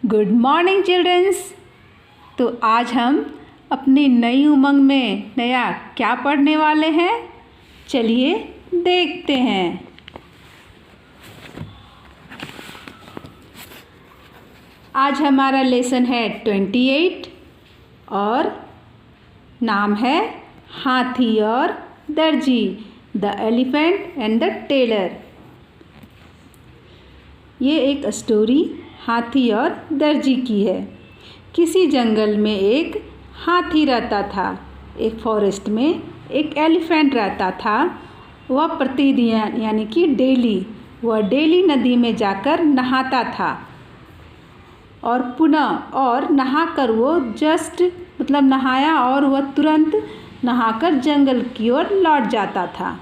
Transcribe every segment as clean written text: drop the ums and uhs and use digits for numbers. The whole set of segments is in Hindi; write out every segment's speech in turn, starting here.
Good morning children's. तो आज हम अपनी नई उमंग में नया क्या पढ़ने वाले हैं, चलिए देखते हैं। आज हमारा लेसन है 28 और नाम है हाथी और दर्जी, the elephant and the tailor. ये एक स्टोरी हाथी और दर्जी की है। किसी जंगल में एक हाथी रहता था, एक फॉरेस्ट में एक एलिफेंट रहता था। वह प्रतिदिन यानी कि डेली नदी में जाकर नहाता था और पुनः नहाकर वो नहाया और वह तुरंत नहाकर जंगल की ओर लौट जाता था।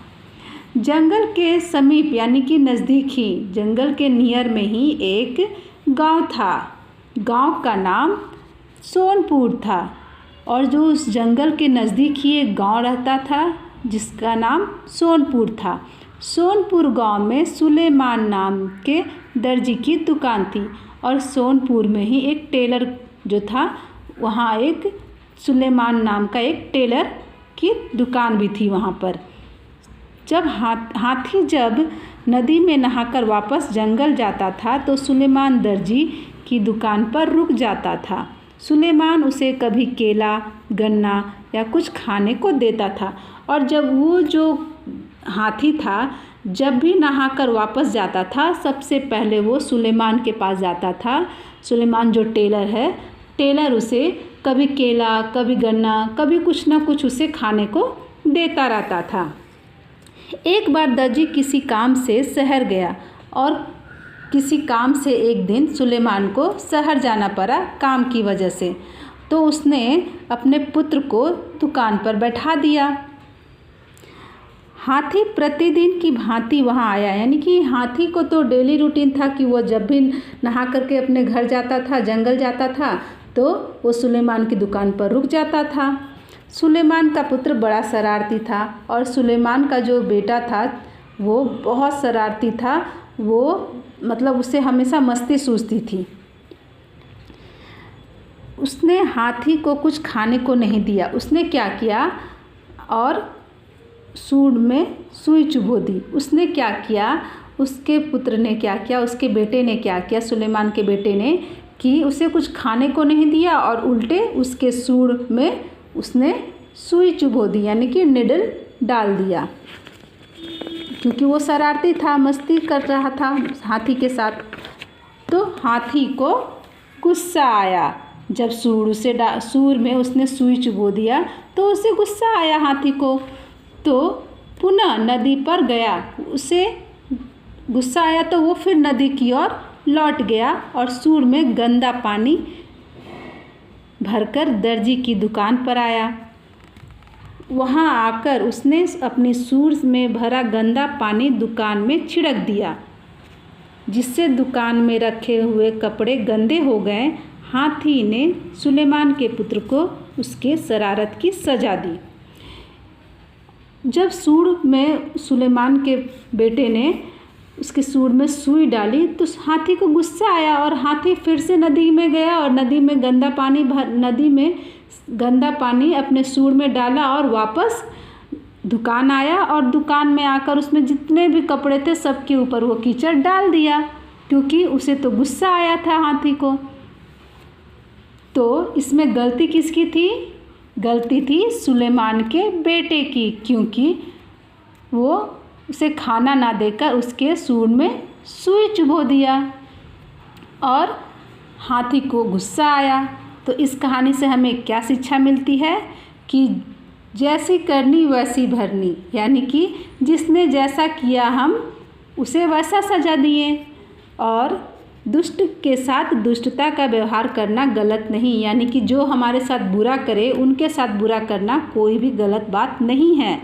जंगल के समीप यानी कि नज़दीक ही जंगल के नियर में ही एक गांव था। गांव का नाम सोनपुर था और जो उस जंगल के नज़दीक ही एक गांव रहता था जिसका नाम सोनपुर था। सोनपुर गांव में सुलेमान नाम के दर्जी की दुकान थी और सोनपुर में ही एक टेलर जो था, वहाँ एक सुलेमान नाम का एक टेलर की दुकान भी थी वहाँ पर। जब हाथी जब नदी में नहाकर वापस जंगल जाता था तो सुलेमान दर्जी की दुकान पर रुक जाता था। सुलेमान उसे कभी केला, गन्ना या कुछ खाने को देता था और जब वो जो हाथी था जब भी नहाकर वापस जाता था सबसे पहले वो सुलेमान के पास जाता था। सुलेमान जो टेलर है, टेलर उसे कभी केला, कभी गन्ना, कभी कुछ ना कुछ उसे खाने को देता रहता था। एक बार दर्जी किसी काम से शहर गया और किसी काम से एक दिन सुलेमान को शहर जाना पड़ा काम की वजह से। तो उसने अपने पुत्र को दुकान पर बैठा दिया। हाथी प्रतिदिन की भांति वहाँ आया, यानी कि हाथी को तो डेली रूटीन था कि वो जब भी नहा करके अपने घर जाता था, जंगल जाता था, तो वो सुलेमान की दुकान पर रुक जाता था। सुलेमान का पुत्र बड़ा शरारती था और सुलेमान का जो बेटा था वो बहुत शरारती था। वो उसे हमेशा मस्ती सूझती थी। उसने हाथी को कुछ खाने को नहीं दिया। उसने क्या किया और सूंड में सुई चुभो दी। उसने क्या किया, उसके पुत्र ने क्या किया, उसके बेटे ने क्या किया, सुलेमान के बेटे ने, कि उसे कुछ खाने को नहीं दिया और उल्टे उसके सूंड में उसने सुई चुभो दी, यानी कि निडल डाल दिया। क्योंकि वो शरारती था, मस्ती कर रहा था हाथी के साथ। तो हाथी को गुस्सा आया। जब सूर में उसने सुई चुभो दिया तो उसे गुस्सा आया हाथी को। तो पुनः नदी पर गया। उसे गुस्सा आया तो वो फिर नदी की ओर लौट गया और सूर में गंदा पानी भरकर दर्जी की दुकान पर आया। वहाँ आकर उसने अपनी सूर में भरा गंदा पानी दुकान में छिड़क दिया, जिससे दुकान में रखे हुए कपड़े गंदे हो गए। हाथी ने सुलेमान के पुत्र को उसके शरारत की सज़ा दी। जब सूर में सुलेमान के बेटे ने उसके सूर में सुई डाली तो हाथी को गुस्सा आया और हाथी फिर से नदी में गया और नदी में गंदा पानी अपने सूर में डाला और वापस दुकान आया और दुकान में आकर उसमें जितने भी कपड़े थे सबके ऊपर वो कीचड़ डाल दिया, क्योंकि उसे तो गुस्सा आया था हाथी को। तो इसमें गलती किसकी थी? गलती थी सुलेमान के बेटे की, क्योंकि वो उसे खाना ना देकर उसके सूंड में सुई चुभो दिया और हाथी को गुस्सा आया। तो इस कहानी से हमें क्या शिक्षा मिलती है कि जैसी करनी वैसी भरनी, यानी कि जिसने जैसा किया हम उसे वैसा सजा दिए और दुष्ट के साथ दुष्टता का व्यवहार करना गलत नहीं, यानी कि जो हमारे साथ बुरा करे उनके साथ बुरा करना कोई भी गलत बात नहीं है।